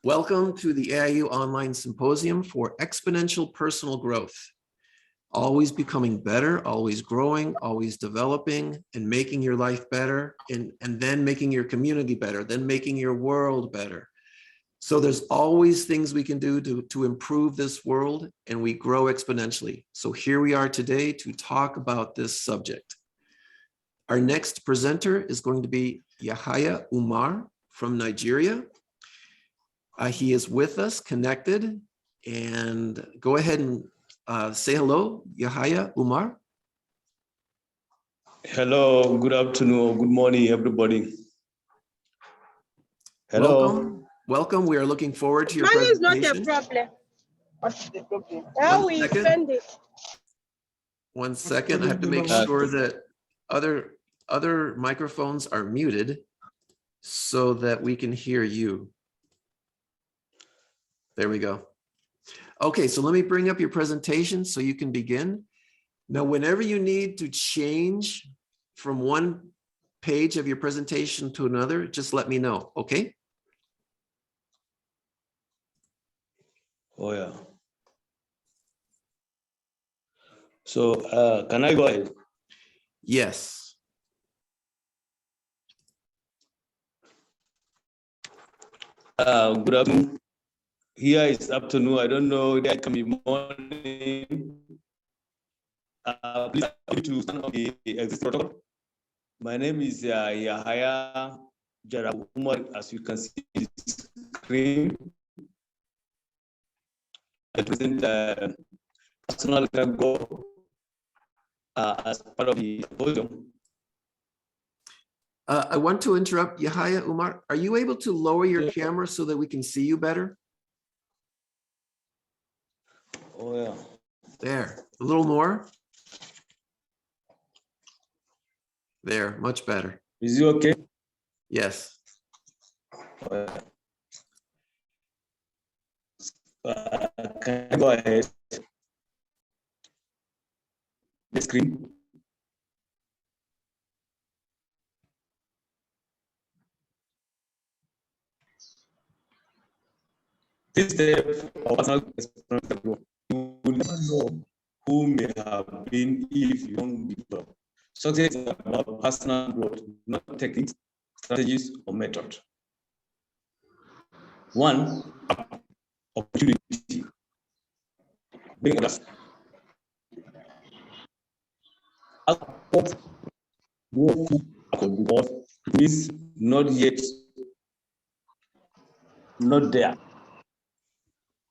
Welcome to the AIU Online Symposium for Exponential Personal Growth. Always becoming better, always growing, always developing, and making your life better, and then making your community better, then making your world better. So there's always things we can do to improve this world, and we grow exponentially. So here we are today to talk about this subject. Our next presenter is going to be Yahaya Umar from Nigeria. He is with us, connected, and go ahead and say hello, Yahaya Umar. Hello, good afternoon or good morning, everybody. Hello. Welcome. We are looking forward to your Money presentation. is not a problem. What's the problem? How we spend it. 1 second. I have to make sure that other microphones are muted so that we can hear you. There we go. Okay, so let me bring up your presentation so you can begin. Now, whenever you need to change from one page of your presentation to another, just let me know, okay? Oh, yeah. So, can I go ahead? Yes. Good afternoon. Here is afternoon. I don't know, there can be morning. Please to stand on the exit protocol. My name is Yahaya Umar. As you can see the screen, I present personal goal as part of the symposium. I want to interrupt Yahaya Umar. Are you able to lower your camera so that we can see you better? Oh, yeah. There, a little more. There, much better. Is it okay? Yes. Can I go ahead? The screen. This step of personal experience, you will never know who may have been if you don't develop. Success is about personal growth, not techniques, strategies, or method. One, opportunity. Bring others. Because it is not yet, not there.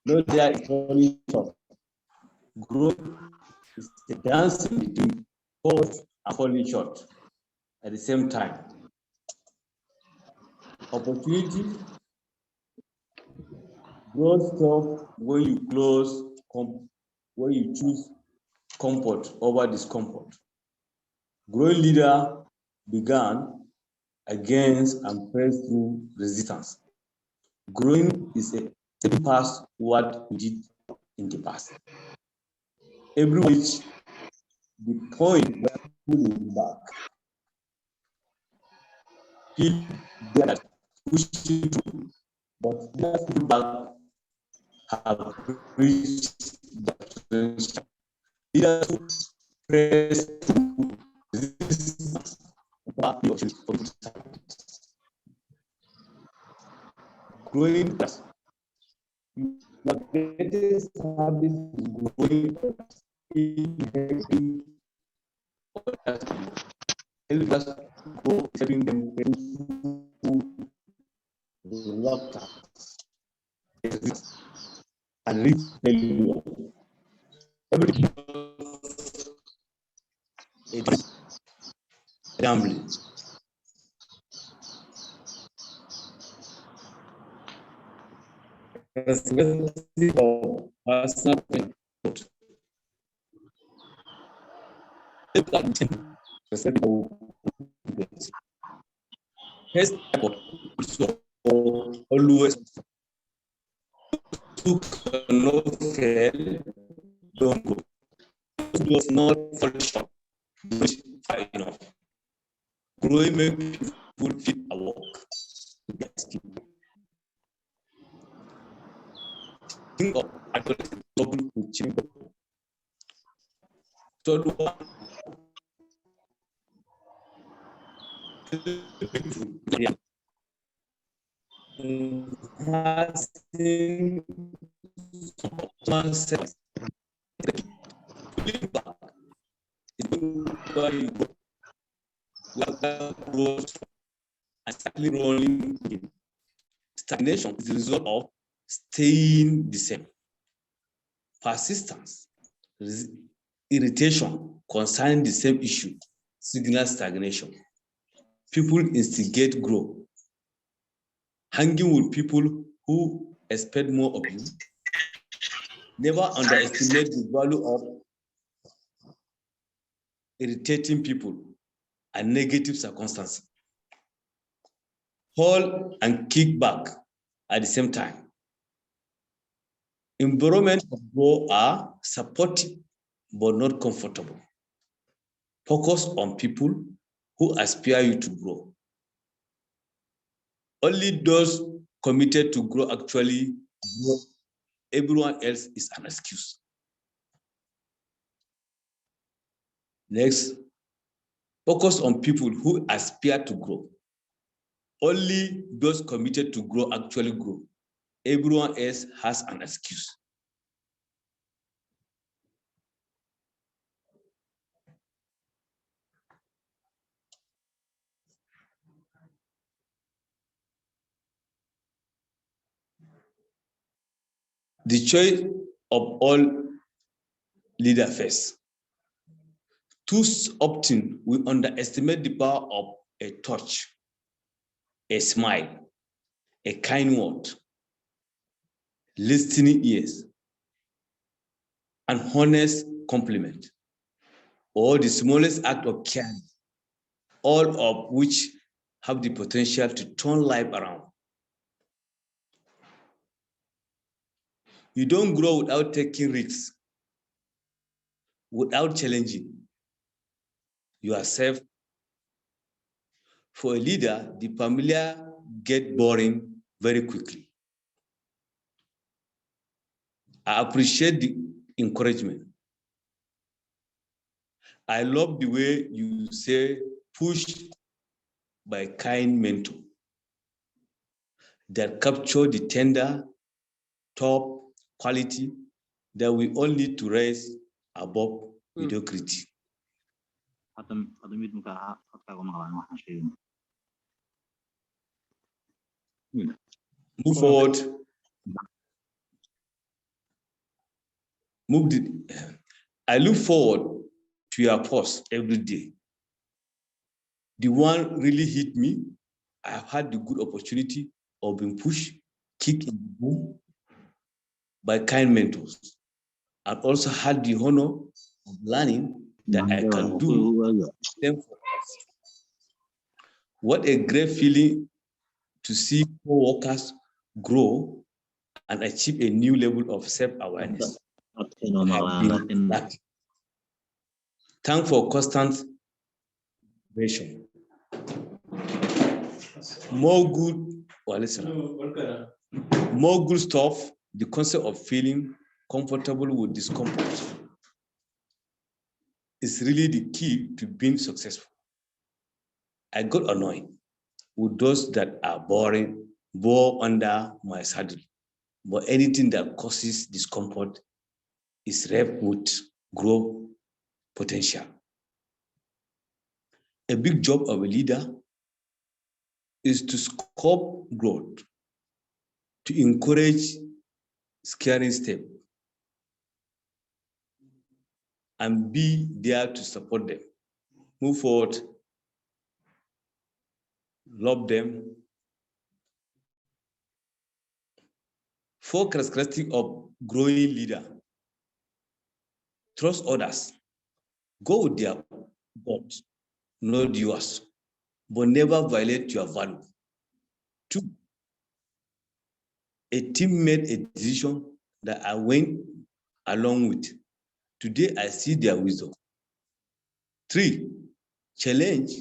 Not there is only short. Growth is the dance between forward and falling short at the same time. Opportunity, growth stuff when you when you choose comfort over discomfort. Growing leader began against and pressed through resistance. Growing is a step past what we did in the past. Every which the point where pulling back, feel that pushing through, but that pullback have reached the potential. Leaders press through resistance. Growing fast. The greatest habit is growing in help us go helping them through reluctance and reach failure. Everything it is gambling. Responsibility of personal growth. First, always who cannot fail, don't go. Who does not fall short, don't far enough. Growing make people feel a work. think of adolescent trouble with change. Third one, enhancing oneself. Growth and slightly rolling in. Stagnation is the result of staying the same. Persistence, irritation concerning the same issue, signal stagnation. People instigate growth. Hanging with people who expect more of you. Never underestimate the value of irritating people and negative circumstances. Hold and kick back at the same time. Environments of growth are supportive but not comfortable. Focus on people who aspire you to grow. Only those committed to grow actually grow. Everyone else is an excuse. Next, focus on people who aspire to grow. Only those committed to grow actually grow. Everyone else has an excuse. The choice of all leaders first. Too often, we underestimate the power of a touch, a smile, a kind word, listening ears, an honest compliment, or the smallest act of care, all of which have the potential to turn life around. You don't grow without taking risks, without challenging yourself. For a leader, the familiar get boring very quickly. I appreciate the encouragement. I love the way you say push by kind mentor that capture the tender, top quality that we all need to raise above mediocrity. Move forward. I look forward to your post every day. The one really hit me. I have had the good opportunity of being pushed, kicked in the bum by kind mentors. I've also had the honor of learning that I can do them for us. What a great feeling to see co-workers grow and achieve a new level of self-awareness. Thanks for constant motivation. More good stuff, the concept of feeling comfortable with discomfort is really the key to being successful. I got annoyed with those that are bore under my saddle, but anything that causes discomfort is ripe with growth potential. A big job of a leader is to scope growth, to encourage scaring steps, and be there to support them. Move forward, love them. 4 characteristics of growing leader. Trust others. Go with their God, not yours, but never violate your value. 2, a team made a decision that I went along with. Today, I see their wisdom. 3, challenge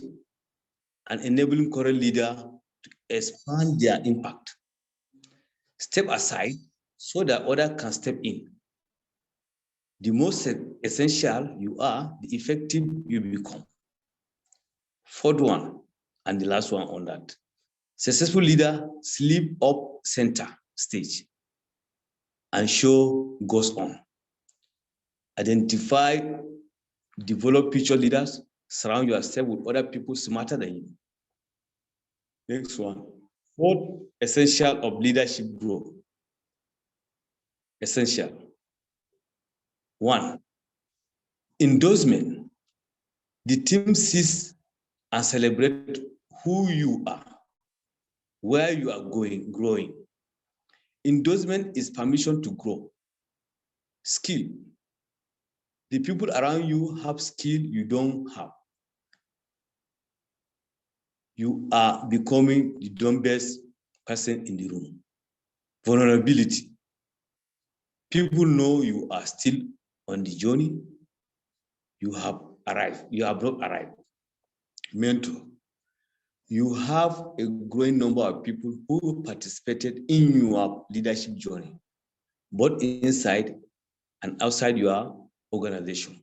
and enabling current leader to expand their impact. Step aside so that others can step in. The most essential you are, the effective you become. Fourth one, and the last one on that. Successful leader sleep up center stage and show goes on. Identify, develop future leaders, surround yourself with other people smarter than you. Next one. Fourth essential of leadership growth. Essential. One, endorsement. The team sees and celebrate who you are, where you are going, growing. Endorsement is permission to grow. Skill. The people around you have skill you don't have. You are becoming the best person in the room. Vulnerability. People know you are still on the journey. You have arrived. You have not arrived. Mentor. You have a growing number of people who participated in your leadership journey, both inside and outside your organization.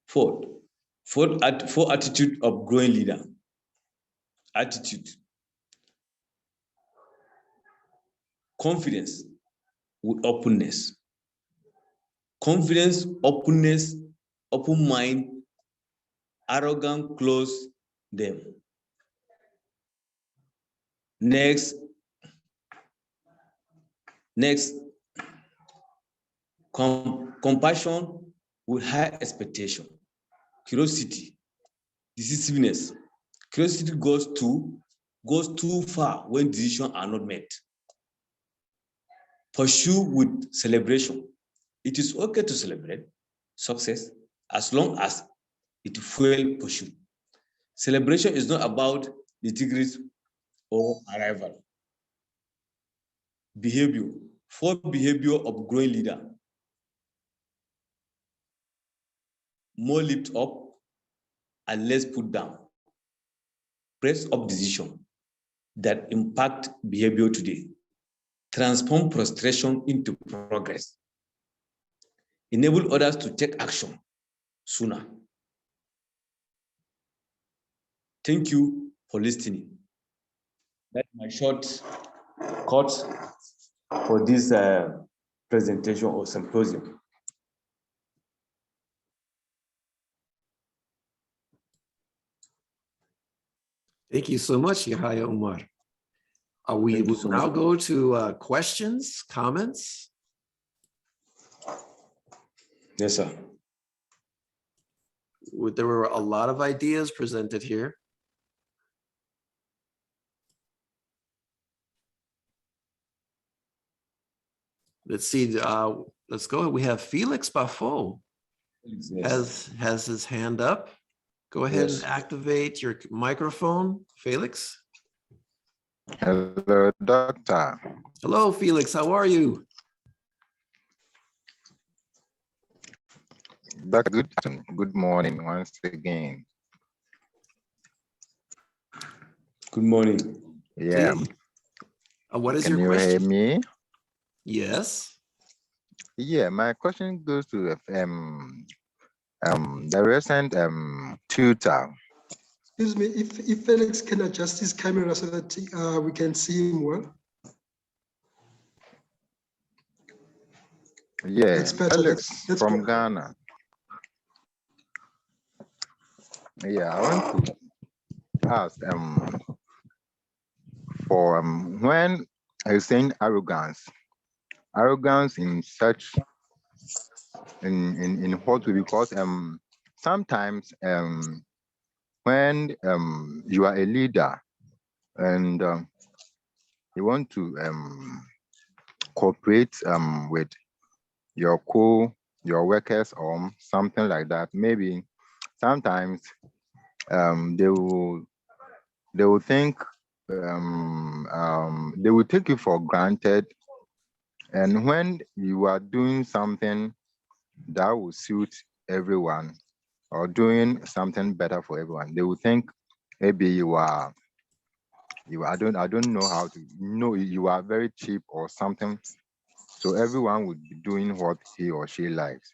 Fourth attitude of growing leader. Attitude. Confidence with openness. Confidence, openness, open mind, arrogant, close them. Next, compassion with high expectation. Curiosity, decisiveness. Curiosity goes too far when decisions are not met. Pursue with celebration. It is okay to celebrate success as long as it fuels pursuit. Celebration is not about the degrees or arrival. Behavior. Fourth behavior of growing leader. More lift up and less put down. Press up decision that impact behavior today. Transform frustration into progress. Enable others to take action sooner. Thank you for listening. That's my short cut for this presentation or symposium. Thank you so much, Yahaya Umar. We will now go to questions, comments. Yes, sir. There were a lot of ideas presented here. Let's see, let's go. We have Felix Bafo has his hand up. Go ahead and activate your microphone, Felix. Hello, doctor. Hello, Felix. How are you? Doctor, good morning once again. Good morning. Yeah. What is your question? Can you hear me? Yes. Yeah, my question goes to the recent tutor. Excuse me, if Felix can adjust his camera so that we can see him well. Yeah, that's better. Felix that's from better. Ghana. Yeah, I want to ask for when I was saying arrogance in such in what way, because sometimes when you are a leader and you want to cooperate with your workers or something like that, maybe sometimes they will think they will take you for granted, and when you are doing something that will suit everyone or doing something better for everyone, they will think maybe you are I don't know how to know you are very cheap or something. So everyone would be doing what he or she likes.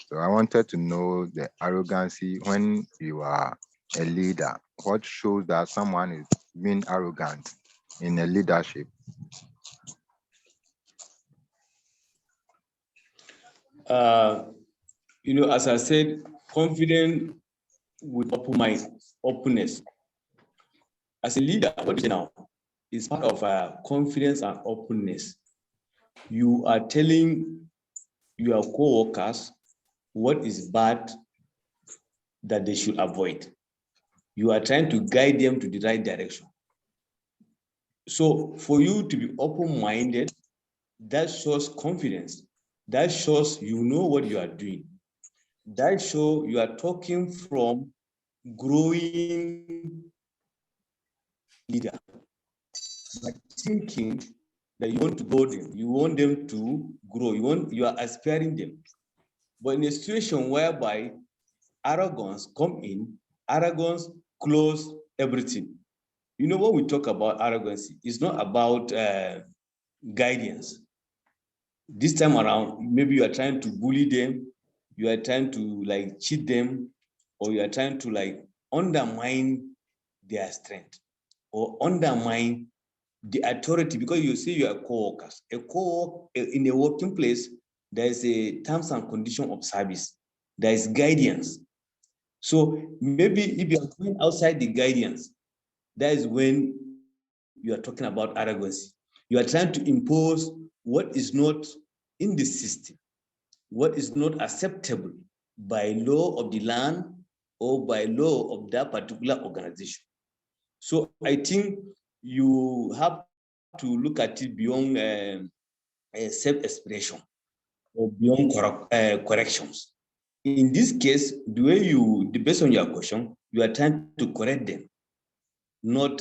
So I wanted to know the arrogancy when you are a leader. What shows that someone is being arrogant in a leadership? As I said, confident with open mind, openness. As a leader, what is now is part of confidence and openness. You are telling your co-workers what is bad that they should avoid. You are trying to guide them to the right direction. So for you to be open-minded, that shows confidence. That shows you know what you are doing. That shows you are talking from growing leader, but thinking that you want to grow them, you want them to grow, you are aspiring them. But in a situation whereby arrogance come in, arrogance close everything. When we talk about arrogance, it's not about guidance. This time around, maybe you are trying to bully them, you are trying to like cheat them, or you are trying to like undermine their strength or undermine the authority, because you see you are co-workers. In a working place, there is a terms and condition of service. There is guidance. So maybe if you are going outside the guidance, that is when you are talking about arrogance. You are trying to impose what is not in the system, what is not acceptable by law of the land or by law of that particular organization. So I think you have to look at it beyond self-expression or beyond corrections. In this case, based on your question, you are trying to correct them, not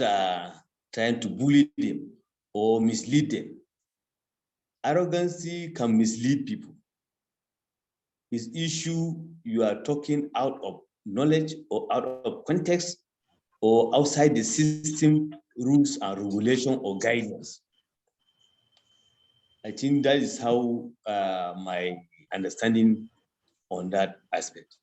trying to bully them or mislead them. Arrogancy can mislead people. It's issue you are talking out of knowledge or out of context or outside the system rules and regulation or guidance. I think that is how my understanding on that aspect.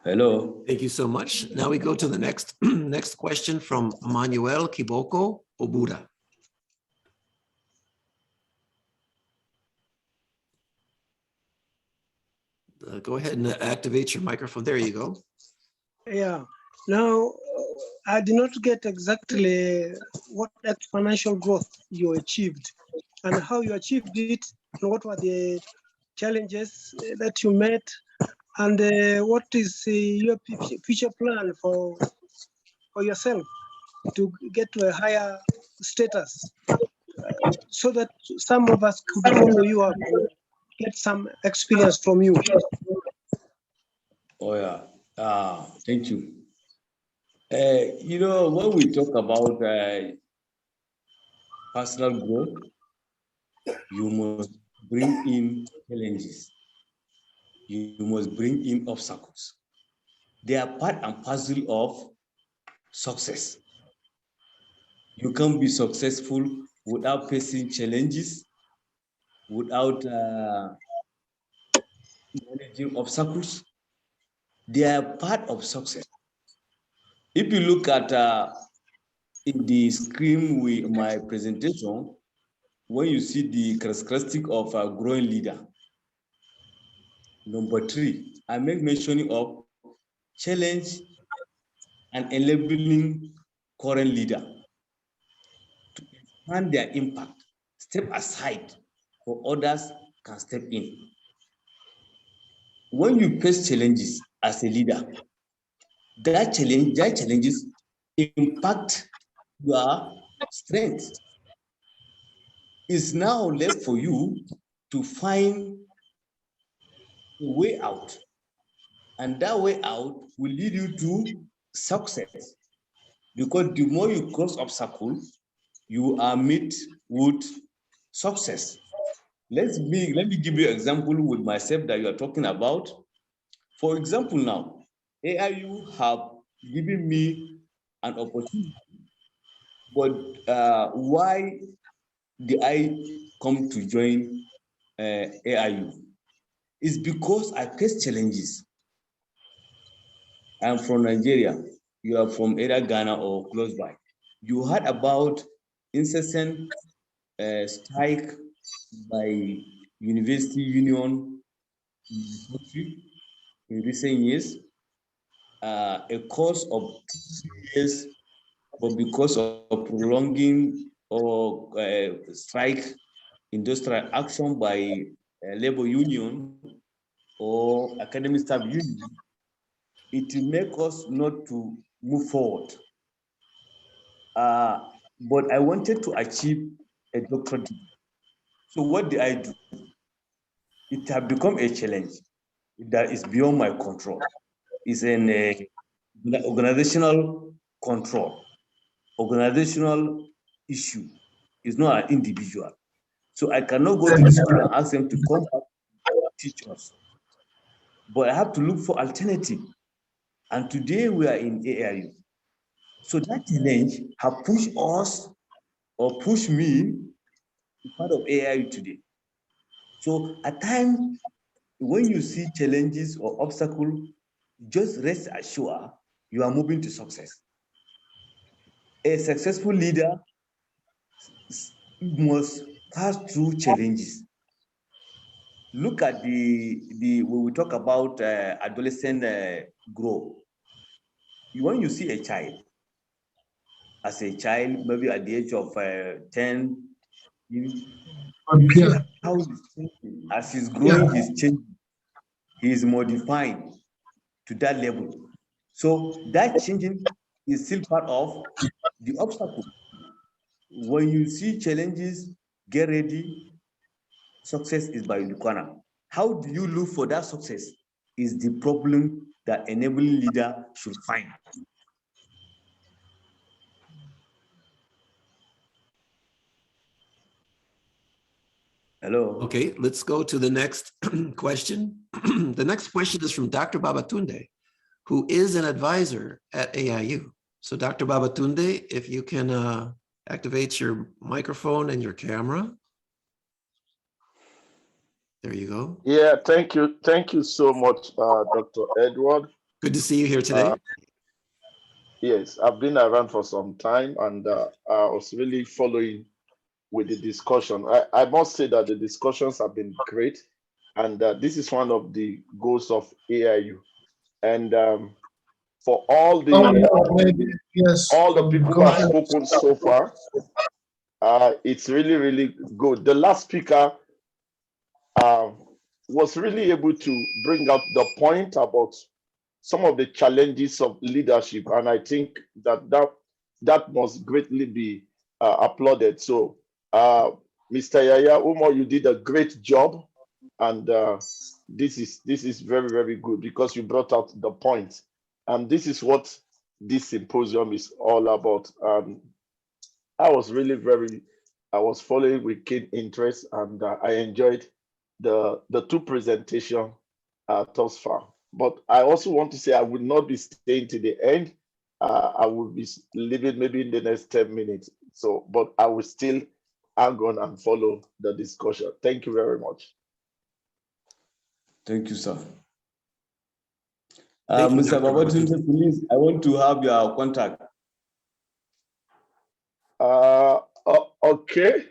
Hello. Thank you so much. Now we go to the next next question from Emmanuel Kiboko Obura. Go ahead and activate your microphone. There you go. Yeah. Now, I did not get exactly what exponential growth you achieved and how you achieved it, and what were the challenges that you met, and what is your future plan for yourself to get to a higher status, so that some of us could follow you up and get some experience from you. Oh yeah, thank you. When we talk about personal growth, you must bring in challenges. You must bring in obstacles. They are part and parcel of success. You can't be successful without facing challenges, without managing obstacles. They are part of success. If you look at in the screen with my presentation, when you see the characteristic of a growing leader, number 3, I make mention of challenge and enabling current leader to expand their impact, step aside for others can step in. When you face challenges as a leader, that challenges impact your strength. It's now left for you to find a way out. And that way out will lead you to success. Because the more you cross obstacles, you are met with success. let me give you an example with myself that you are talking about. For example, now, AIU have given me an opportunity, but why did I come to join AIU? It's because I face challenges. I'm from Nigeria. You are from either Ghana or close by. You heard about incessant strike by university union in the country in recent years, a course of 2 years, but because of prolonging or strike industrial action by labor union or academic staff union, it will make us not to move forward. But I wanted to achieve a doctorate degree. So what did I do? It has become a challenge that is beyond my control. It's an organizational control, organizational issue. It's not an individual. So I cannot go to the school and ask them to come back and teach us. But I have to look for alternative. And today we are in AIU. So that challenge has pushed us or pushed me to be part of AIU today. So at times, when you see challenges or obstacles, just rest assured you are moving to success. A successful leader must pass through challenges. Look at when we talk about adolescent growth. When you see a child, as a child, maybe at the age of 10, you see how he's changing. As he's growing, he's changing. He's modifying to that level. So that changing is still part of the obstacle. When you see challenges, get ready. Success is by the corner. How do you look for that success? Is the problem that enabling leader should find. Hello. Okay, let's go to the next question. The next question is from Dr. Babatunde, who is an advisor at AIU. So Dr. Babatunde, if you can activate your microphone and your camera. There you go. Yeah, thank you. Thank you so much, Dr. Edward. Good to see you here today. Yes, I've been around for some time and I was really following with the discussion. I must say that the discussions have been great, and this is one of the goals of AIU. And for all the people who have spoken so far, it's really, really good. The last speaker was really able to bring up the point about some of the challenges of leadership, and I think that must greatly be applauded. So, Mr. Yahaya Umar, you did a great job, and this is very, very good because you brought out the point, and this is what this symposium is all about. I was following with keen interest, and I enjoyed the two presentations thus far. But I also want to say I will not be staying to the end. I will be leaving maybe in the next 10 minutes. So, but I will still hang on and follow the discussion. Thank you very much. Thank you, sir. Mr. Babatunde, please, I want to have your contact. Okay.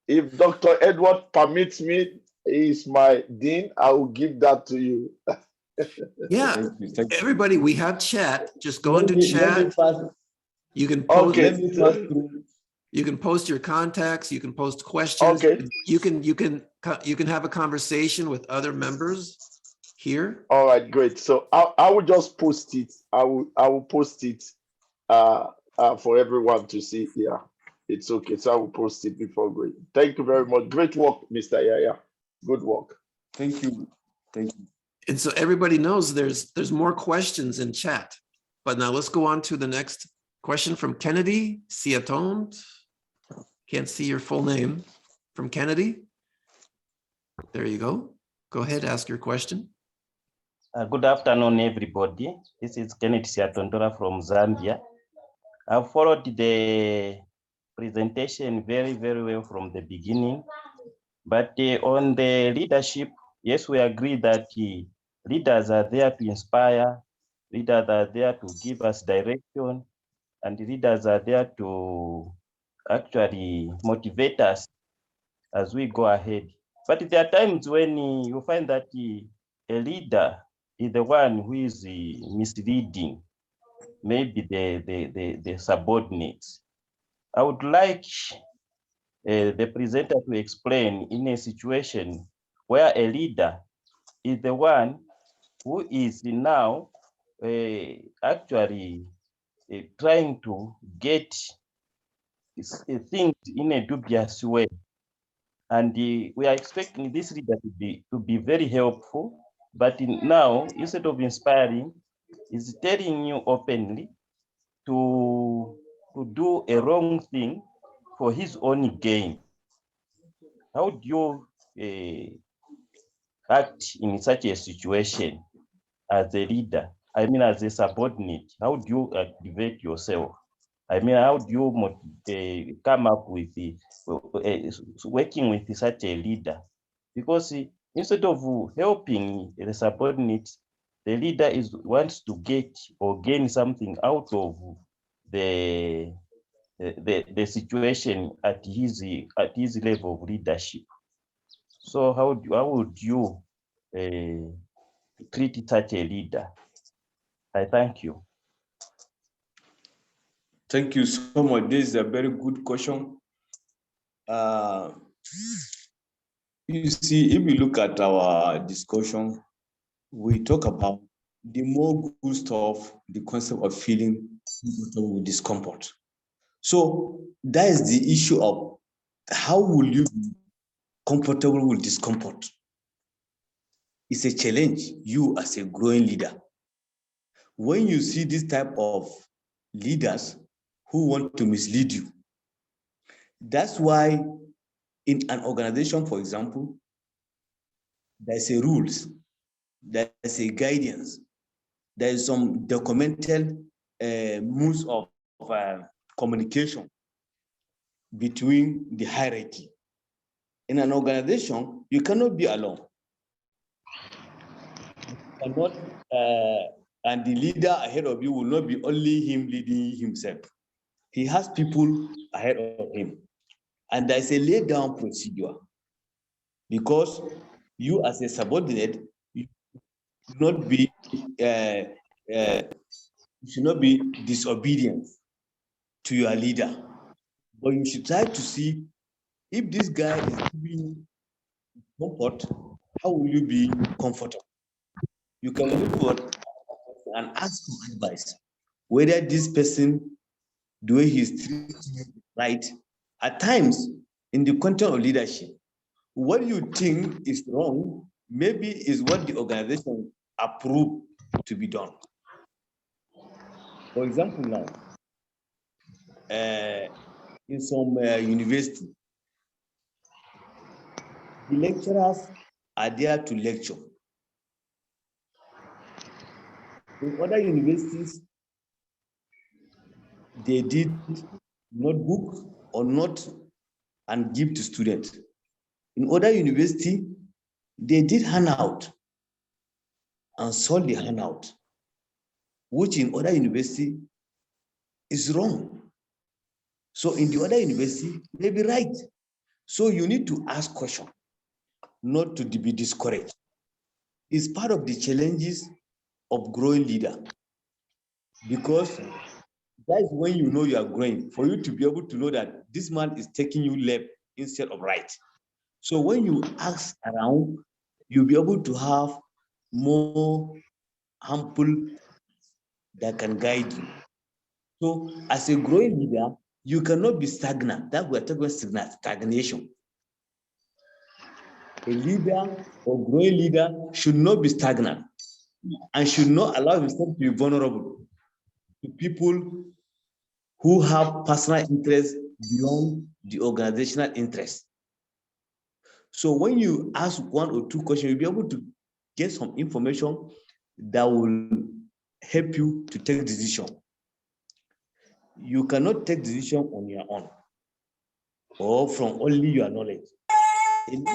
If Dr. Edward permits me, he's my dean, I will give that to you. Yeah, Thank you. everybody, we have chat. Just go into chat. You can post. Okay. You can post your contacts. You can post questions. Okay. You can have a conversation with other members here. All right, great. So I will just post it. I will post it for everyone to see. Yeah, it's okay. So I will post it before going. Thank you very much. Great work, Mr. Yahaya. Good work. Thank you. Thank you. And so everybody knows there's more questions in chat. But now let's go on to the next question from Kennedy Siaton. Can't see your full name. From Kennedy. There you go. Go ahead, ask your question. Good afternoon, everybody. This is Kenneth Siatondora from Zambia. I've followed the presentation very, very well from the beginning. But on the leadership, yes, we agree that leaders are there to inspire, leaders are there to give us direction, and leaders are there to actually motivate us as we go ahead. But there are times when you find that a leader is the one who is misleading, maybe the subordinates. I would like the presenter to explain in a situation where a leader is the one who is now actually trying to get things in a dubious way. And we are expecting this leader to be very helpful, but now, instead of inspiring, is telling you openly to do a wrong thing for his own gain. How do you act in such a situation as a leader? I mean, as a subordinate, how do you activate yourself? I mean, how do you come up with working with such a leader? Because instead of helping the subordinates, the leader wants to get or gain something out of the situation at his level of leadership. So how would you treat such a leader? I thank you. Thank you so much. This is a very good question. You see, if we look at our discussion, we talk about the more good stuff, the concept of feeling comfortable with discomfort. So that is the issue of how will you be comfortable with discomfort? It's a challenge, you as a growing leader. When you see this type of leaders who want to mislead you, that's why in an organization, for example, there's a rules, there's a guidance, there's some documented moves of communication between the hierarchy. In an organization, you cannot be alone. You cannot, and the leader ahead of you will not be only him leading himself. He has people ahead of him. And there's a laid down procedure, because you as a subordinate, you should not be disobedient to your leader, but you should try to see if this guy is giving comfort, how will you be comfortable? You can look for and ask for advice, whether this person, the way he's treating you right. At times, in the content of leadership, what you think is wrong, maybe is what the organization approved to be done. For example, now, in some university, the lecturers are there to lecture. In other universities, they did notebook or note and give to students. In other university, they did handout and sold the handout, which in other university is wrong. So in the other university, they be right. So you need to ask questions, not to be discouraged. It's part of the challenges of growing leader, because that is when you know you are growing, for you to be able to know that this man is taking you left instead of right. So when you ask around, you'll be able to have more humble that can guide you. So as a growing leader, you cannot be stagnant. That we're talking about stagnation. A leader or growing leader should not be stagnant and should not allow himself to be vulnerable to people who have personal interests beyond the organizational interests. So when you ask one or two questions, you'll be able to get some information that will help you to take decision. You cannot take decision on your own or from only your knowledge. A leader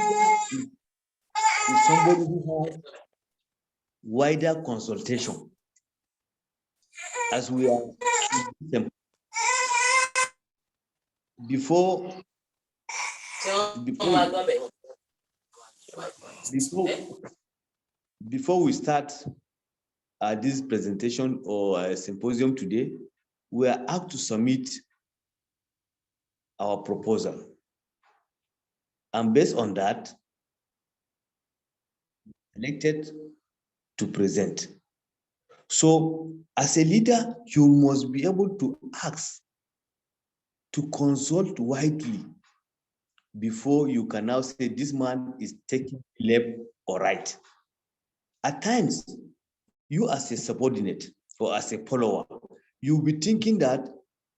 is somebody who has wider consultation. As we are before we start this presentation or symposium today, we are asked to submit our proposal. And based on that, elected to present. So as a leader, you must be able to ask, to consult widely before you can now say this man is taking left or right. At times, you as a subordinate or as a follower, you'll be thinking that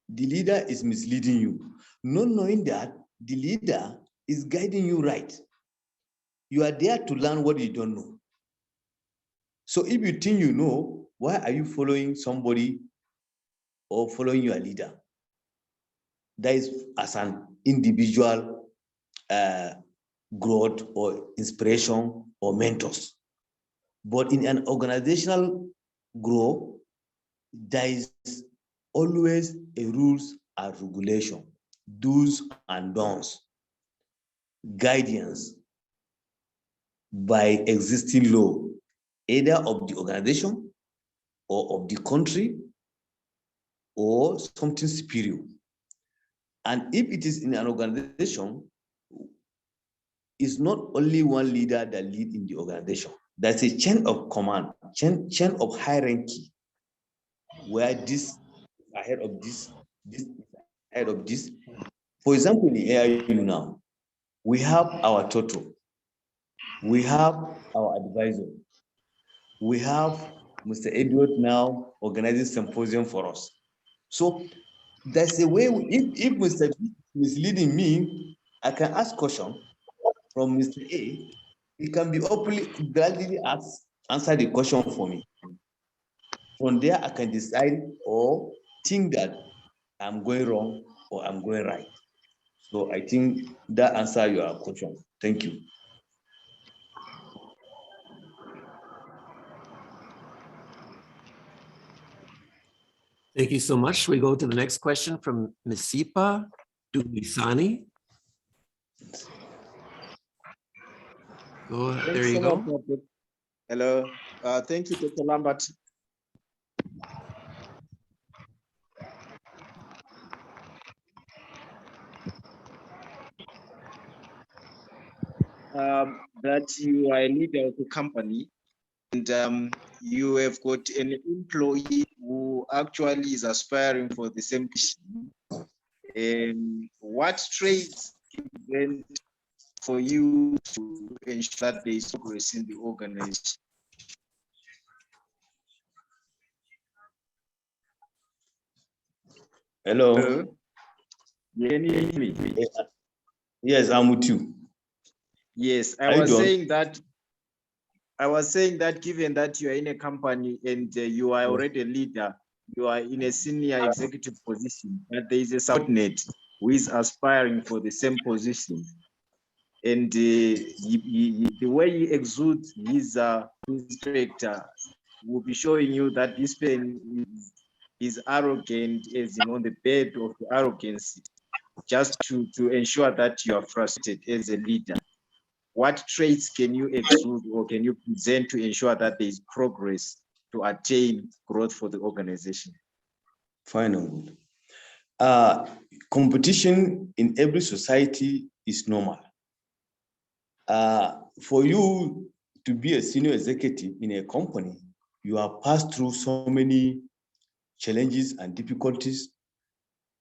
the leader is misleading you, not knowing that the leader is guiding you right. You are there to learn what you don't know. So if you think you know, why are you following somebody or following your leader? That is as an individual growth or inspiration or mentors. But in an organizational growth, there is always a rules and regulation, do's and don'ts, guidance by existing law, either of the organization or of the country or something superior. And if it is in an organization, it's not only one leader that leads in the organization. There's a chain of command, chain of hierarchy, where this ahead of this ahead of this. For example, in the AIU now, we have our total, we have our advisor, we have Mr. Edward now organizing symposium for us. So there's a way, if Mr. B is leading me, I can ask question from Mr. A. He can be openly, gladly answer the question for me. From there, I can decide or think that I'm going wrong or I'm going right. So I think that answers your question. Thank you. Thank you so much. We go to the next question from Misipa Dumisani. There you go. Hello. Thank you, Dr. Lambert. That you are a leader of the company and you have got an employee who actually is aspiring for the same position. What traits then for you to ensure that there is progress in the organization? Hello. Hello. Can you hear me? Yes, I'm with you. Yes, I was saying that given that you are in a company and you are already a leader, you are in a senior executive position, that there is a subordinate who is aspiring for the same position. And the way he exudes his character will be showing you that this person is arrogant, as in on the bed of the arrogance, just to ensure that you are frustrated as a leader. What traits can you exude or can you present to ensure that there is progress to attain growth for the organization? Fine. Competition in every society is normal. For you to be a senior executive in a company, you have passed through so many challenges and difficulties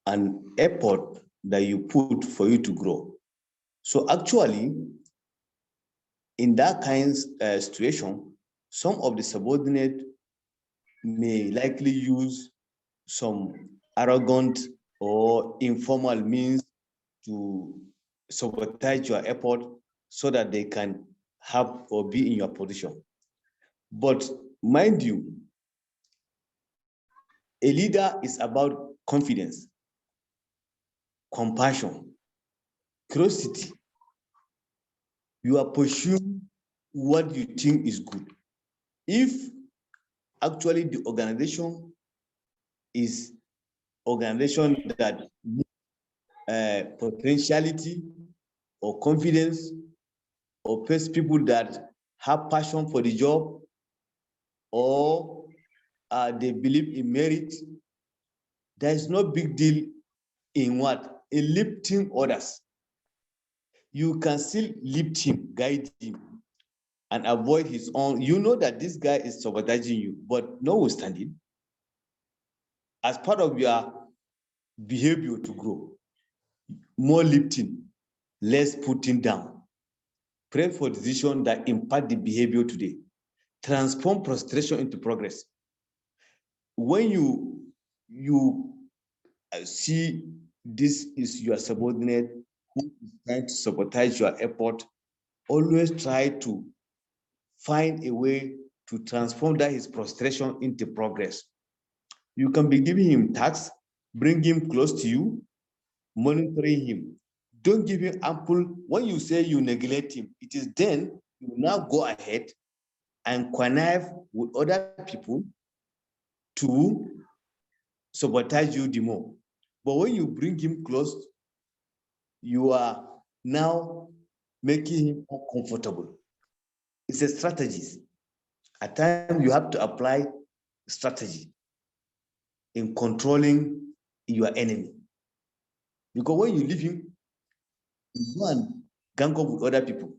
and effort that you put for you to grow. So actually, in that kind of situation, some of the subordinates may likely use some arrogant or informal means to sabotage your effort so that they can have or be in your position. But mind you, a leader is about confidence, compassion, curiosity. You are pursuing what you think is good. If actually the organization is organization that potentiality or confidence or people that have passion for the job or they believe in merit, there is no big deal in what? In lifting others. You can still lift him, guide him, and avoid his own. You know that this guy is sabotaging you, but notwithstanding, as part of your behavior to grow, more lifting, less putting down. Pray for decisions that impact the behavior today. Transform frustration into progress. When you see this is your subordinate who is trying to sabotage your effort, always try to find a way to transform that his frustration into progress. You can be giving him tasks, bring him close to you, monitoring him. Don't give him ample. When you say you neglect him, it is then you now go ahead and connive with other people to sabotage you the more. But when you bring him close, you are now making him uncomfortable. It's a strategy. At times you have to apply strategy in controlling your enemy. Because when you leave him, you go and gang up with other people,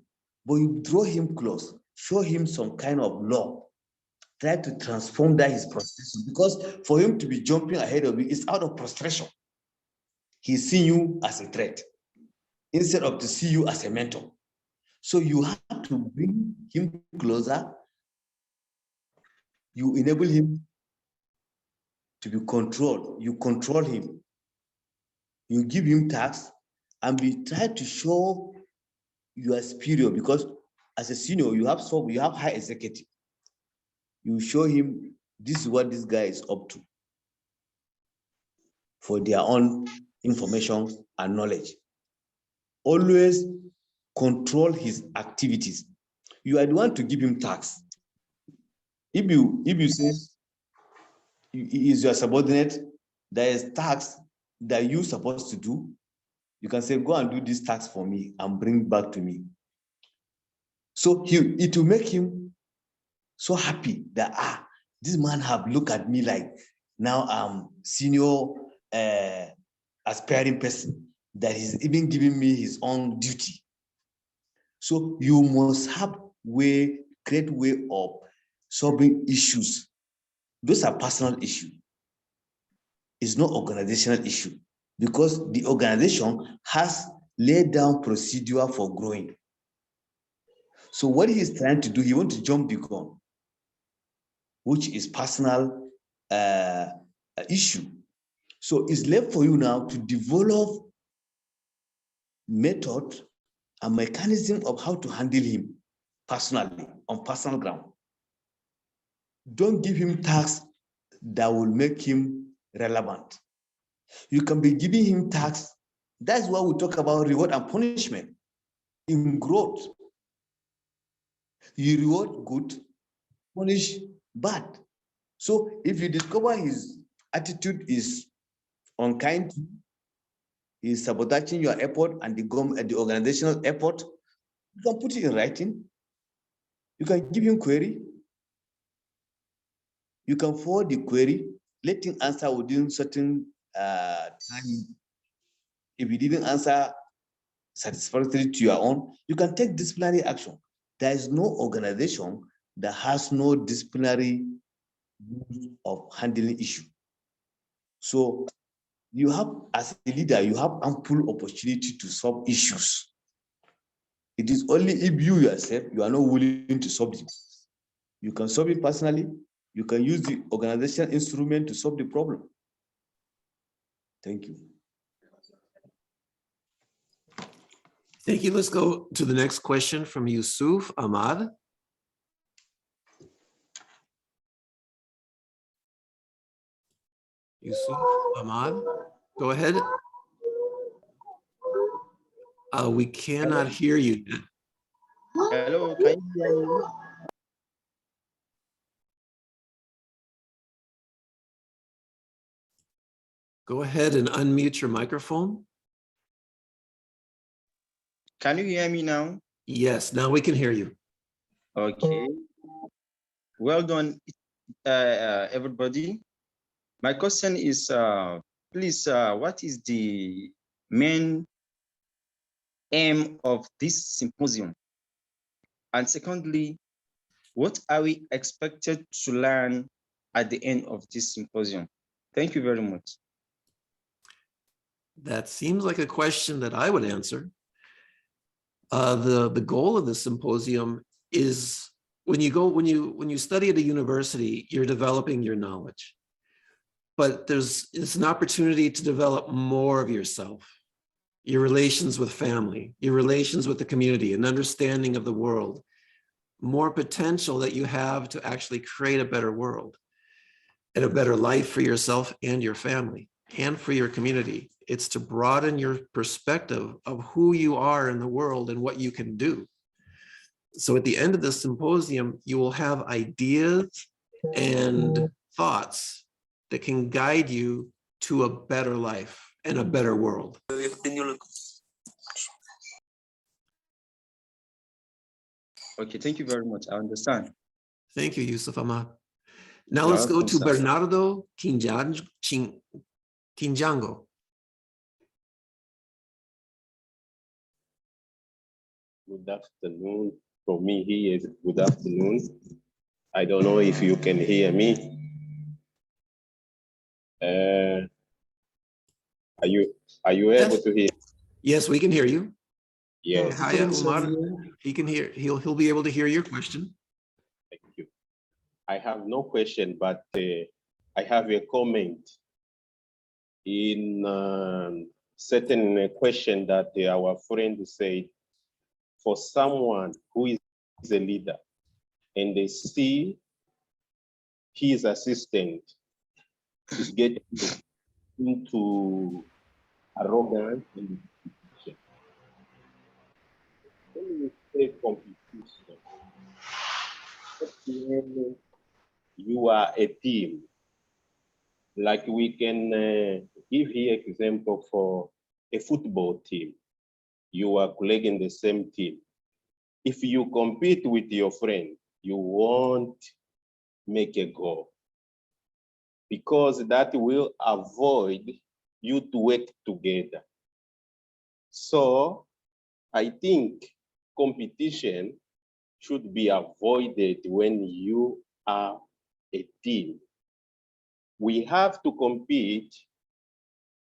but you draw him close, show him some kind of love, try to transform that his frustration. Because for him to be jumping ahead of you, it's out of frustration. He's seeing you as a threat instead of to see you as a mentor. So you have to bring him closer. You enable him to be controlled. You control him. You give him tasks, and we try to show you are superior, because as a senior, you have high executive. You show him this is what this guy is up to for their own information and knowledge. Always control his activities. You are the one to give him tasks. If you say he is your subordinate, there is tasks that you're supposed to do, you can say, go and do this task for me and bring back to me. So it will make him so happy that, this man have looked at me like now I'm senior aspiring person that he's even giving me his own duty. So you must have great way of solving issues. Those are personal issues. It's not organizational issue, because the organization has laid down procedure for growing. So what he's trying to do, he wants to jump the gun, which is personal issue. So it's left for you now to develop method and mechanism of how to handle him personally, on personal ground. Don't give him tasks that will make him relevant. You can be giving him tasks. That's why we talk about reward and punishment in growth. You reward good, punish bad. So if you discover his attitude is unkind, he's sabotaging your effort and the organizational effort, you can put it in writing. You can give him query. You can forward the query, let him answer within certain time. If he didn't answer satisfactory to your own, you can take disciplinary action. There is no organization that has no disciplinary of handling issue. So you have, as a leader, you have ample opportunity to solve issues. It is only if you yourself, you are not willing to solve it. You can solve it personally. You can use the organizational instrument to solve the problem. Thank you. Thank you. Let's go to the next question from Yusuf Ahmad. Yusuf Ahmad, go ahead. We cannot hear you. Hello, can you hear me? Go ahead and unmute your microphone. Can you hear me now? Yes, now we can hear you. Okay. Well done, everybody. My question is, please, what is the main aim of this symposium? And secondly, what are we expected to learn at the end of this symposium? Thank you very much. That seems like a question that I would answer. The goal of the symposium is when you study at a university, you're developing your knowledge. But it's an opportunity to develop more of yourself, your relations with family, your relations with the community, an understanding of the world, more potential that you have to actually create a better world and a better life for yourself and your family and for your community. It's to broaden your perspective of who you are in the world and what you can do. So at the end of the symposium, you will have ideas and thoughts that can guide you to a better life and a better world. Okay, thank you very much. I understand. Thank you, Yusuf Ahmad. Now let's go to Bernardo Tinjango. Good afternoon. For me, here is good afternoon. I don't know if you can hear me. Are you able to hear? Yes, we can hear you. Yes. Yahaya Umar, he'll be able to hear your question. Thank you. I have no question, but I have a comment in certain question that our friend said, for someone who is a leader and they see his assistant is getting into arrogance and competition. When we say competition, when you are a team, like we can give here example for a football team. You are colleague in the same team. If you compete with your friend, you won't make a goal because that will avoid you to work together. So I think competition should be avoided when you are a team. We have to compete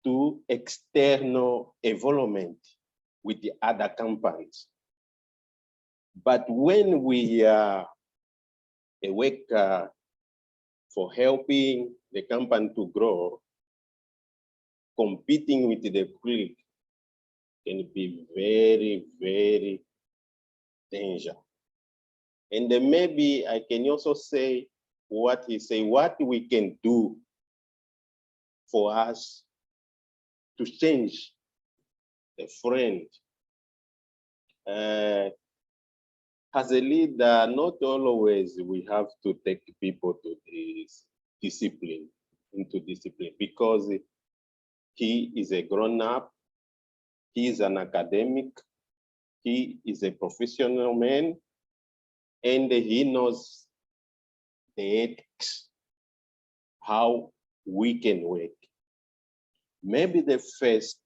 to external involvement with the other companies. But when we work for helping the company to grow, competing with the colleague can be very, very dangerous. And then maybe I can also say what he say, what we can do for us to change the friend. As a leader, not always we have to take people to this discipline, into discipline, because he is a grown-up, he is an academic, he is a professional man, and he knows the ethics, how we can work. Maybe the first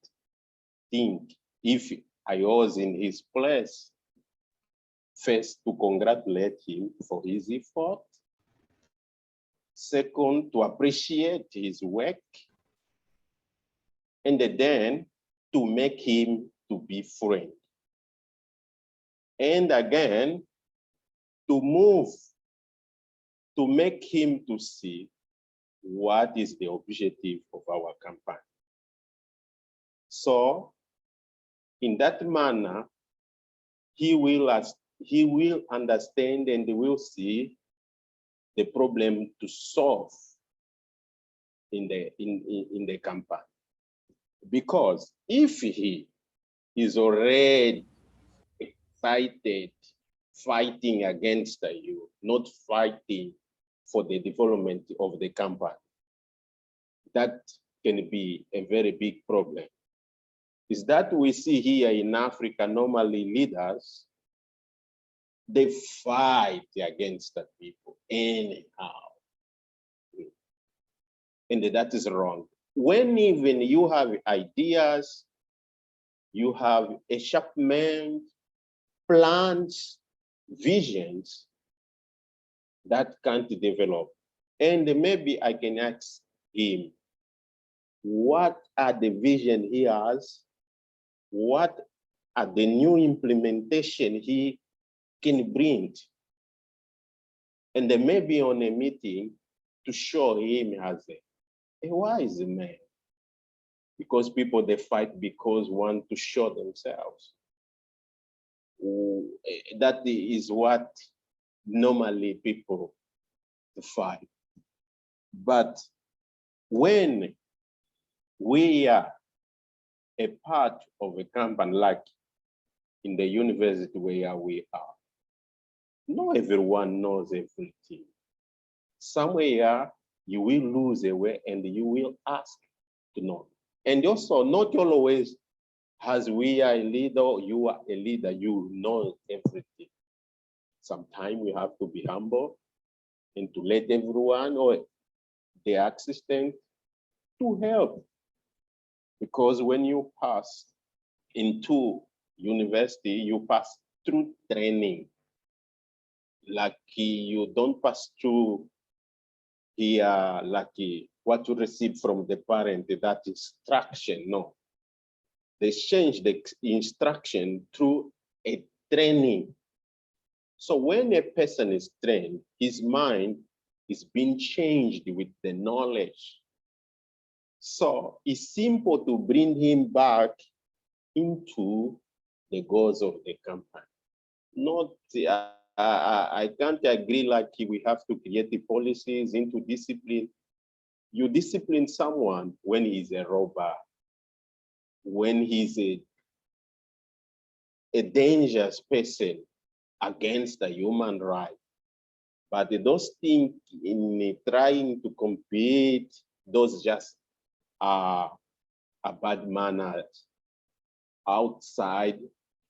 thing, if I was in his place, first, to congratulate him for his effort. Second, to appreciate his work. And then to make him to be friend. And again, to move, to make him to see what is the objective of our campaign. So In that manner, he will understand and will see the problem to solve in the company. Because if he is already excited, fighting against you, not fighting for the development of the company, that can be a very big problem. Is that we see here in Africa, normally leaders, they fight against the people anyhow. And that is wrong. When even you have ideas, you have a sharp mind, plans, visions that can't develop. And maybe I can ask him, what are the vision he has? What are the new implementation he can bring? And then maybe on a meeting to show him as a wise man. Because people, they fight because want to show themselves. That is what normally people fight. But when we are a part of a company, like in the university where we are, not everyone knows everything. Somewhere you will lose a way and you will ask to know. And also, not always, as we are a leader, you are a leader, you know everything. Sometimes we have to be humble and to let everyone or the assistant to help. Because when you pass into university, you pass through training. Like you don't pass through here, like what you receive from the parent, that instruction, no. They change the instruction through a training. So when a person is trained, his mind is being changed with the knowledge. So it's simple to bring him back into the goals of the company. Not, I can't agree like we have to create the policies into discipline. You discipline someone when he's a robber, when he's a dangerous person against the human right. But those things in trying to compete, those just are bad manners outside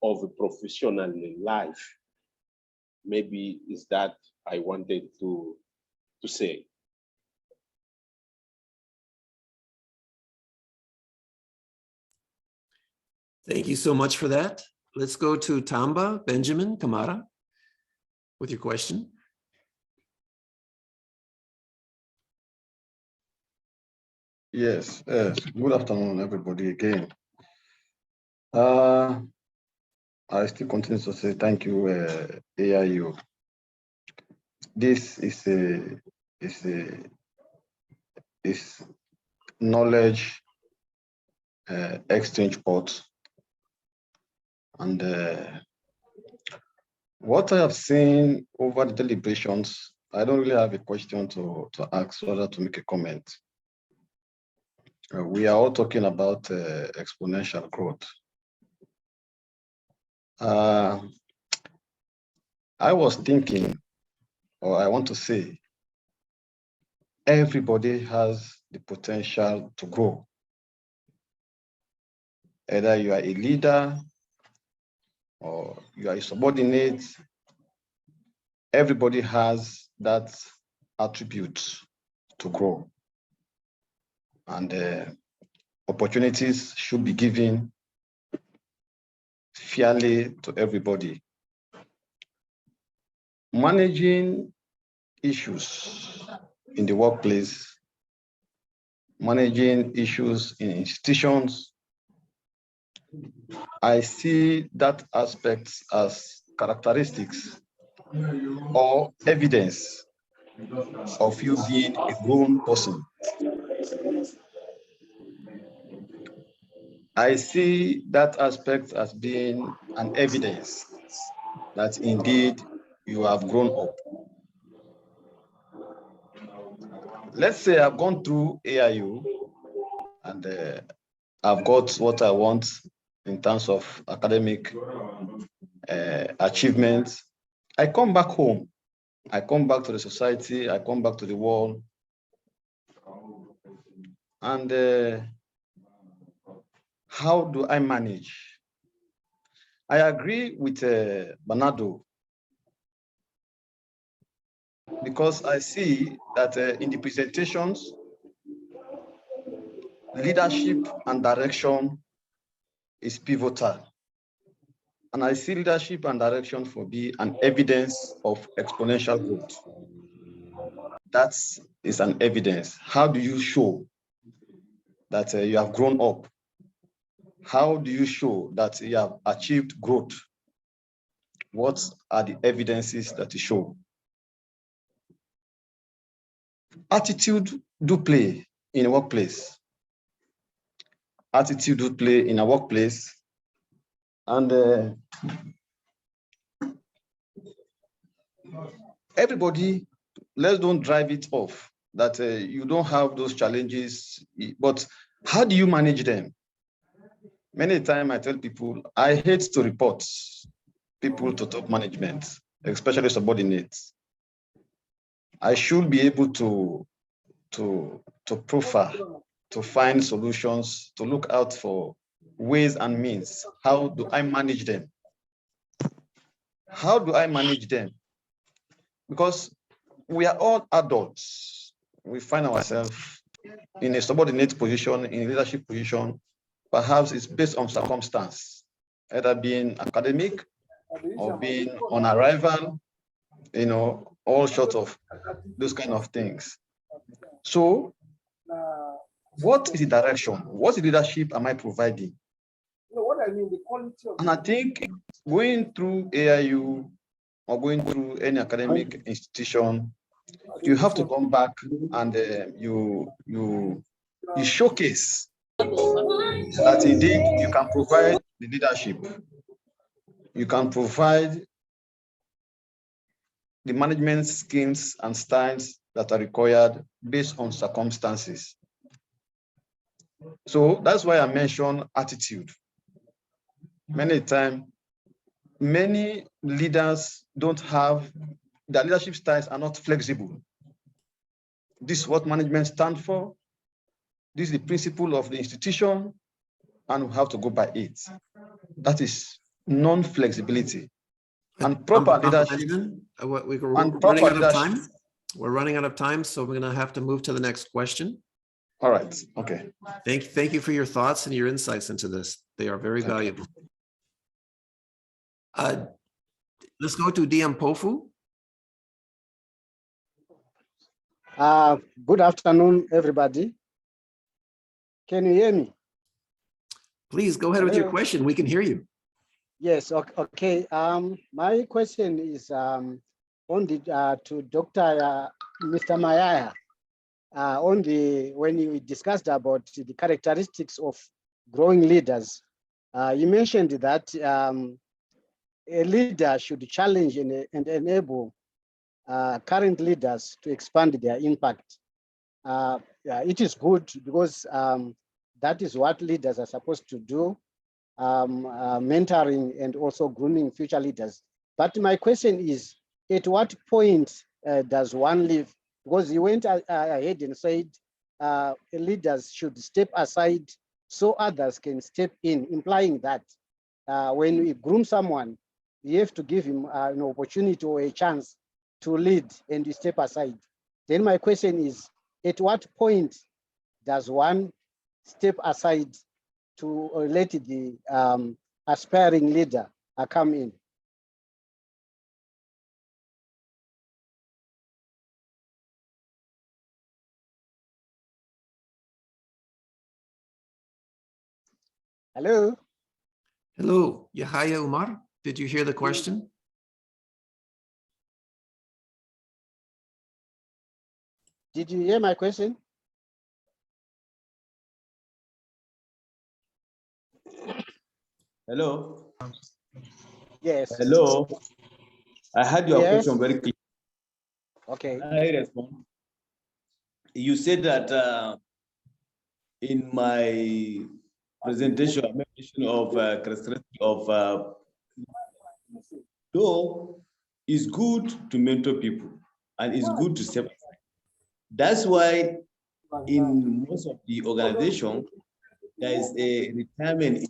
of a professional life. Maybe is that I wanted to say. Thank you so much for that. Let's go to Tamba Benjamin Kamara with your question. Yes, good afternoon, everybody, again. I still continue to say thank you, AIU. This is knowledge exchange port. And what I have seen over the deliberations, I don't really have a question to ask, rather to make a comment. We are all talking about exponential growth. I was thinking, or I want to say, everybody has the potential to grow. Either you are a leader or you are a subordinate, everybody has that attribute to grow. And opportunities should be given fairly to everybody. Managing issues in the workplace, managing issues in institutions, I see that aspect as characteristics or evidence of you being a grown person. I see that aspect as being an evidence that indeed you have grown up. Let's say I've gone through AIU and I've got what I want in terms of academic achievements. I come back home. I come back to the society. I come back to the world. And how do I manage? I agree with Bernardo, because I see that in the presentations, leadership and direction is pivotal. And I see leadership and direction for be an evidence of exponential growth. That is an evidence. How do you show that you have grown up? How do you show that you have achieved growth? What are the evidences that you show? Attitude do play in a workplace. Attitude do play in a workplace. And everybody, let's don't drive it off that you don't have those challenges, but how do you manage them? Many times I tell people, I hate to report people to top management, especially subordinates. I should be able to profile, to find solutions, to look out for ways and means. How do I manage them? How do I manage them? Because we are all adults. We find ourselves in a subordinate position, in a leadership position. Perhaps it's based on circumstance, either being academic or being on arrival, you know, all sorts of those kind of things. So what is the direction? What leadership am I providing? And I think going through AIU or going through any academic institution, you have to come back and you showcase that indeed you can provide the leadership. You can provide the management schemes and styles that are required based on circumstances. So that's why I mentioned attitude. Many times, many leaders don't have, their leadership styles are not flexible. This is what management stands for. This is the principle of the institution, and we have to go by it. That is non-flexibility. And proper leadership. We're running out of time, so we're going to have to move to the next question. All right. Okay. Thank you for your thoughts and your insights into this. They are very valuable. Let's go to DM Pofu. Good afternoon, everybody. Can you hear me? Please go ahead with your question. We can hear you. Yes. Okay. My question is on the to Dr. Mr. Mayaya. When you discussed about the characteristics of growing leaders, you mentioned that a leader should challenge and enable current leaders to expand their impact. It is good because that is what leaders are supposed to do, mentoring and also grooming future leaders. But my question is, at what point does one leave? Because you went ahead and said leaders should step aside so others can step in, implying that when we groom someone, you have to give him an opportunity or a chance to lead and you step aside. Then my question is, at what point does one step aside to let the aspiring leader come in? Hello? Hello, Yahaya Umar. Did you hear the question? Did you hear my question? Hello. Yes. Hello. I had your Yes. question very clear. Okay. I respond. You said that in my presentation, I mentioned of characteristic of though it's good to mentor people and it's good to step aside. That's why in most of the organization, there is a retirement.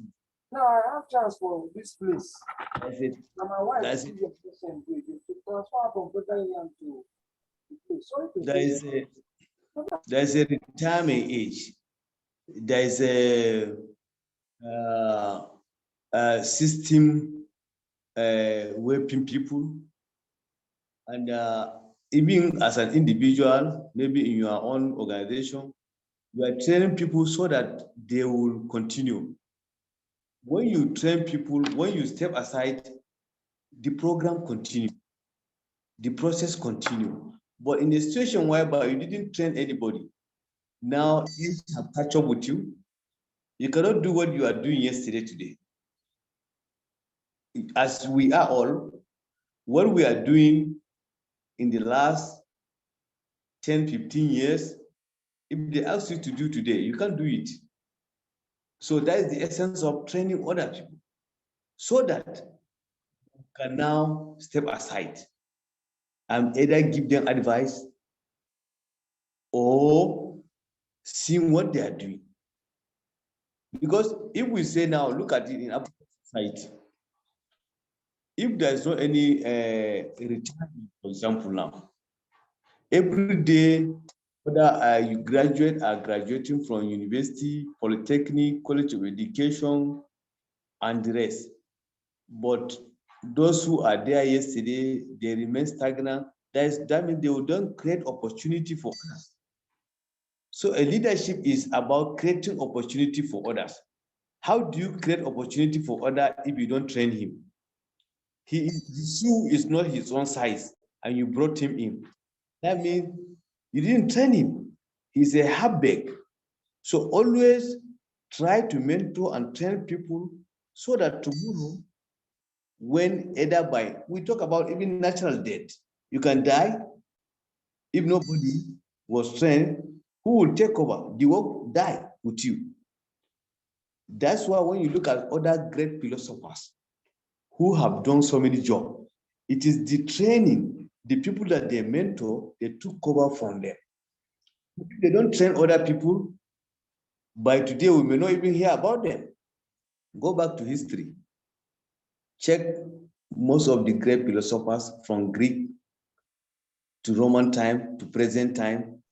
No, I have chance for this place. That's it. And my wife That's is it. to transfer from Brooklyn to the place. Sorry to say. There is a retirement age. There is a system helping people, and even as an individual, maybe in your own organization, you are training people so that they will continue. When you train people, when you step aside, the program continues, the process continues. But in a situation whereby you didn't train anybody, now things have catch up with you. You cannot do what you are doing yesterday, today. As we are all, what we are doing in the last 10, 15 years, if they ask you to do today, you can't do it. So that is the essence of training other people, so that you can now step aside and either give them advice or see what they are doing. Because if we say now, look at it in our society, if there is not any retirement, for example, now, every day, whether you are graduating from university, polytechnic, college of education, and the rest. But those who are there yesterday, they remain stagnant. That means they don't create opportunity for others. So a leadership is about creating opportunity for others. How do you create opportunity for others if you don't train him? His shoe is not his own size, and you brought him in. That means you didn't train him. He's a halfback. So always try to mentor and train people so that tomorrow, when either we talk about even natural death, you can die. If nobody was trained, who will take over? The work die with you. That's why when you look at other great philosophers who have done so many jobs, it is the training, the people that they mentor, they took over from them. If they don't train other people, by today we may not even hear about them. Go back to history. Check most of the great philosophers from Greek to Roman time to present time.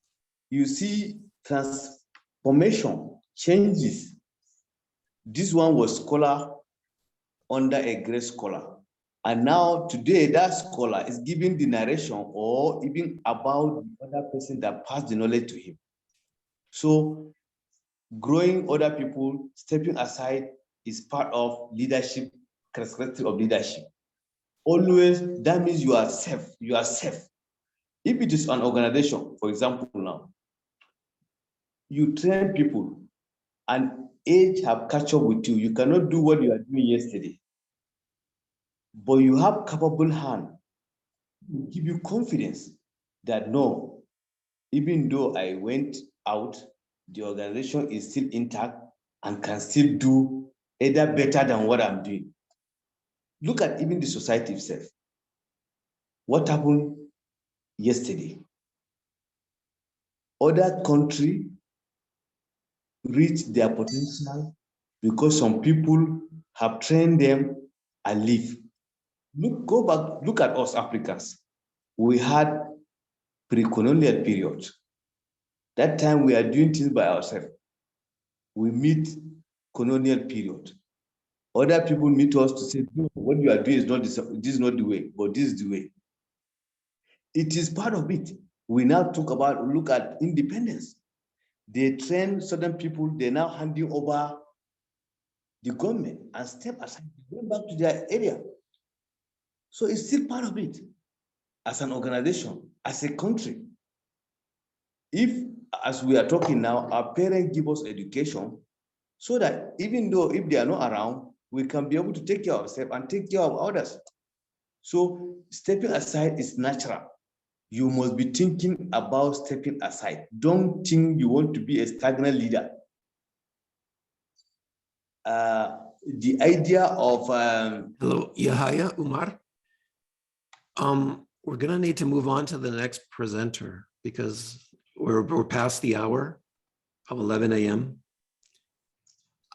You see transformation, changes. This one was scholar under a great scholar. And now today that scholar is giving the narration or even about the other person that passed the knowledge to him. So growing other people, stepping aside is part of leadership, characteristic of leadership. Always, that means you are safe. You are safe. If it is an organization, for example, now, you train people and age have catch up with you. You cannot do what you are doing yesterday. But you have capable hand to give you confidence that no, even though I went out, the organization is still intact and can still do either better than what I'm doing. Look at even the society itself. What happened yesterday? Other countries reach their potential because some people have trained them and live. Go back, look at us Africans. We had pre-colonial period. That time we are doing things by ourselves. We meet colonial period. Other people meet us to say, no, what you are doing is not this is not the way, but this is the way. It is part of it. We now look at independence. They train certain people, they're now handing over the government and step aside, going back to their area. So it's still part of it as an organization, as a country. If, as we are talking now, our parents give us education so that even though if they are not around, we can be able to take care of ourselves and take care of others. So stepping aside is natural. You must be thinking about stepping aside. Don't think you want to be a stagnant leader. The idea of hello, Yahaya Umar. We're gonna need to move on to the next presenter because we're past the hour of 11 a.m.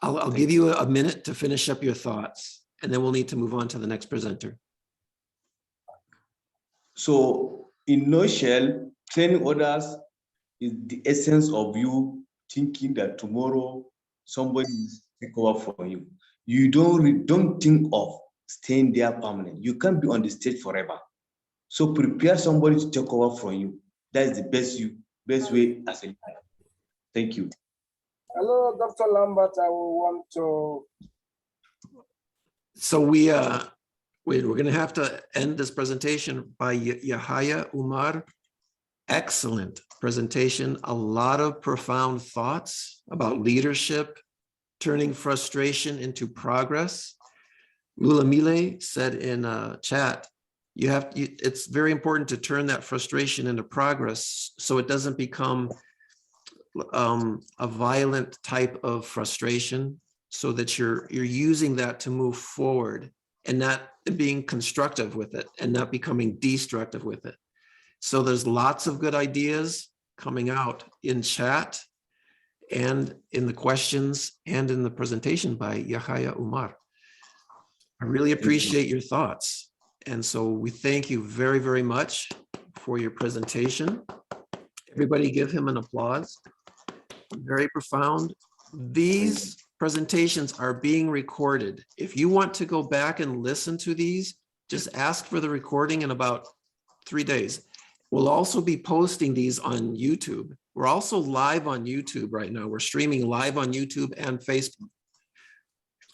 I'll give you a minute to finish up your thoughts, and then we'll need to move on to the next presenter. So in nutshell, training others is the essence of you thinking that tomorrow somebody will take over for you. You don't think of staying there permanent. You can't be on the stage forever. So prepare somebody to take over from you. That is the best way as a leader. Thank you. Hello, Dr. Lambert. I will want to. So we're going to have to end this presentation by Yahaya Umar. Excellent presentation. A lot of profound thoughts about leadership, turning frustration into progress. Lulamile said in a chat, it's very important to turn that frustration into progress so it doesn't become a violent type of frustration, so that you're using that to move forward and not being constructive with it and not becoming destructive with it. So there's lots of good ideas coming out in chat and in the questions and in the presentation by Yahaya Umar. I really appreciate your thoughts. And so we thank you very, very much for your presentation. Everybody give him an applause. Very profound. These presentations are being recorded. If you want to go back and listen to these, just ask for the recording in about 3 days. We'll also be posting these on YouTube. We're also live on YouTube right now. We're streaming live on YouTube and Facebook.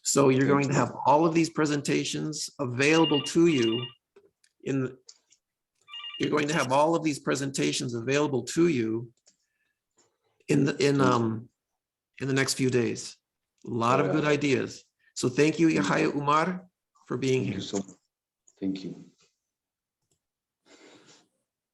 So you're going to have all of these presentations available to you you're going to have all of these presentations available to you in the next few days. A lot of good ideas. So thank you, Yahaya Umar, for being here. Thank you.